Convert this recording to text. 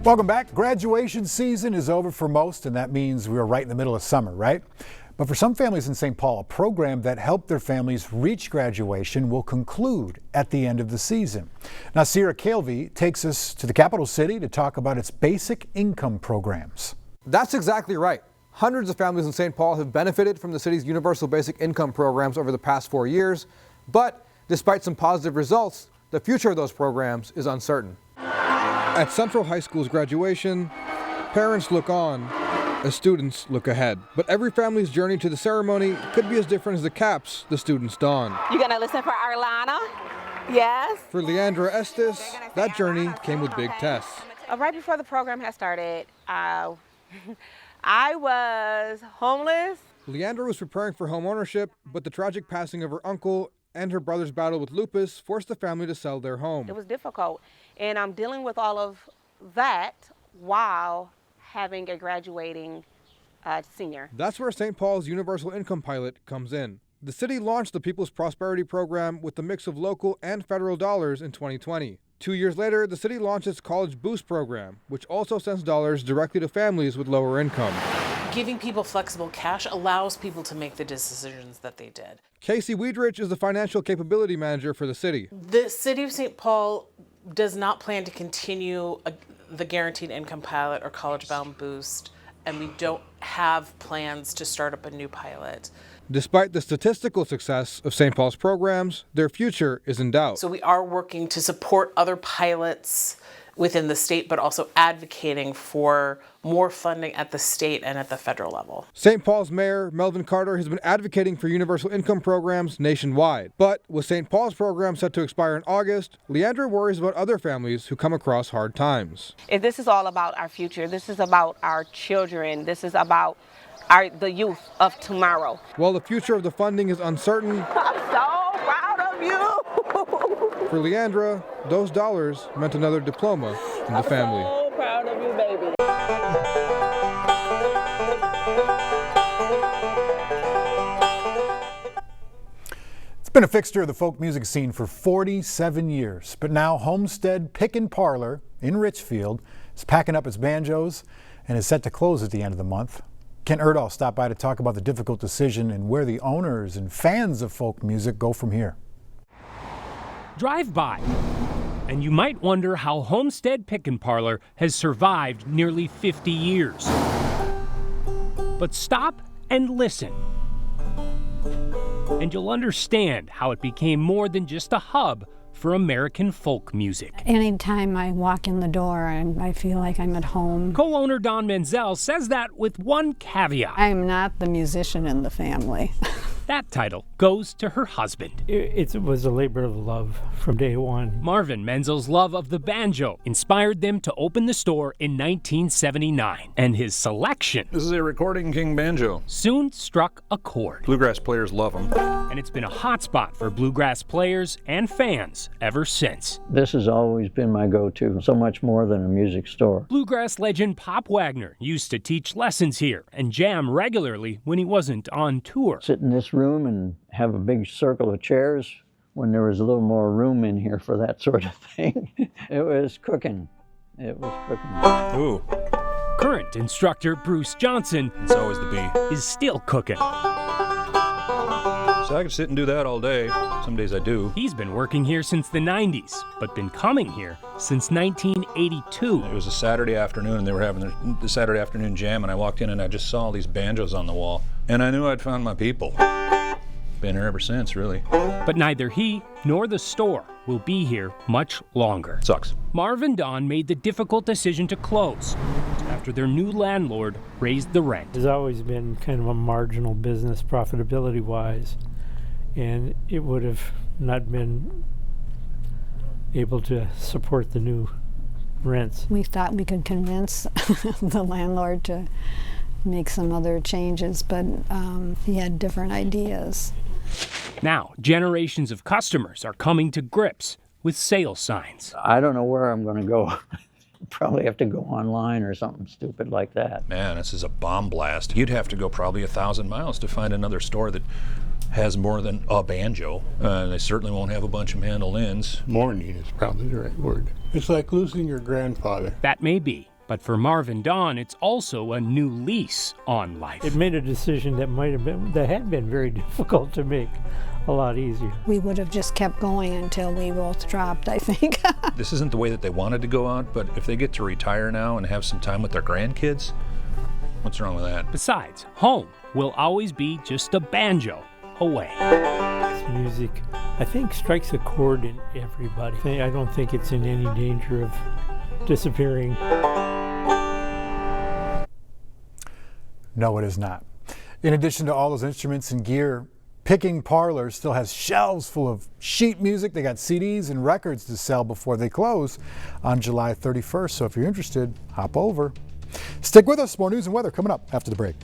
Welcome back. Graduation season is over for most, and that means we are right in the middle of summer, right? But for some families in St. Paul, a program that helped their families reach graduation will conclude at the end of the season. Now, Sierra Calvi takes us to the capital city to talk about its basic income programs. That's exactly right. Hundreds of families in St. Paul have benefited from the city's universal basic income programs over the past 4 years. But despite some positive results, the future of those programs is uncertain. At Central High School's graduation, parents look on as students look ahead. But every family's journey to the ceremony could be as different as the caps the students don. You gonna listen for Arlana? Yes. For Leandra Estes, that journey came with big tests. Right before the program had started, I was homeless. Leandra was preparing for home ownership, but the tragic passing of her uncle and her brother's battle with lupus forced the family to sell their home. It was difficult, and I'm dealing with all of that while having a graduating senior. That's where St. Paul's Universal Income Pilot comes in. The city launched the People's Prosperity Program with a mix of local and federal dollars in 2020. 2 years later, the city launched its College Boost program, which also sends dollars directly to families with lower income. Giving people flexible cash allows people to make the decisions that they did. Casey Weidrich is the Financial Capability Manager for the city. The city of St. Paul does not plan to continue the Guaranteed Income Pilot or College Bound Boost, and we don't have plans to start up a new pilot. Despite the statistical success of St. Paul's programs, their future is in doubt. So we are working to support other pilots within the state, but also advocating for more funding at the state and at the federal level. St. Paul's Mayor Melvin Carter has been advocating for universal income programs nationwide. But with St. Paul's program set to expire in August, Leandra worries about other families who come across hard times. This is all about our future. This is about our children. This is about the youth of tomorrow. While the future of the funding is uncertain, I'm so proud of you. For Leandra, those dollars meant another diploma in the family. I'm so proud of you, baby. It's been a fixture of the folk music scene for 47 years, but now Homestead Pick and Parlor in Richfield is packing up its banjos and is set to close at the end of the month. Kent Erdahl stopped by to talk about the difficult decision and where the owners and fans of folk music go from here. Drive by, and you might wonder how Homestead Pick and Parlor has survived nearly 50 years. But stop and listen, and you'll understand how it became more than just a hub for American folk music. Anytime I walk in the door, I feel like I'm at home. Co-owner Don Menzel says that with one caveat. I'm not the musician in the family. That title goes to her husband. It was a labor of love from day one. Marvin Menzel's love of the banjo inspired them to open the store in 1979, and his selection, this is a Recording King banjo, soon struck a chord. Bluegrass players love them. And it's been a hotspot for bluegrass players and fans ever since. This has always been my go-to, so much more than a music store. Bluegrass legend Pop Wagner used to teach lessons here and jam regularly when he wasn't on tour. Sit in this room and have a big circle of chairs when there was a little more room in here for that sort of thing. It was cooking. It was cooking. Ooh. Current instructor Bruce Johnson, It's always the bee. is still cooking. So I could sit and do that all day. Some days I do. He's been working here since the 90s, but been coming here since 1982. It was a Saturday afternoon, and they were having the Saturday afternoon jam, and I walked in and I just saw all these banjos on the wall. And I knew I'd found my people. Been here ever since, really. But neither he nor the store will be here much longer. Sucks. Marv and Don made the difficult decision to close after their new landlord raised the rent. It's always been kind of a marginal business profitability-wise, and it would have not been able to support the new rents. We thought we could convince the landlord to make some other changes, but he had different ideas. Now, generations of customers are coming to grips with sale signs. I don't know where I'm going to go. Probably have to go online or something stupid like that. Man, this is a bomb blast. You'd have to go probably 1,000 miles to find another store that has more than a banjo. They certainly won't have a bunch of mandolins. Mourning is probably the right word. It's like losing your grandfather. That may be, But for Marvin Dawn, it's also a new lease on life. It made a decision that had been very difficult to make a lot easier. We would have just kept going until we both dropped, I think. This isn't the way that they wanted to go out, but if they get to retire now and have some time with their grandkids, what's wrong with that? Besides, home will always be just a banjo away. This music, I think, strikes a chord in everybody. I don't think it's in any danger of disappearing. No, it is not. In addition to all those instruments and gear, Picking Parlor still has shelves full of sheet music. They got CDs and records to sell before they close on July 31st. So if you're interested, hop over. Stick with us. More news and weather coming up after the break.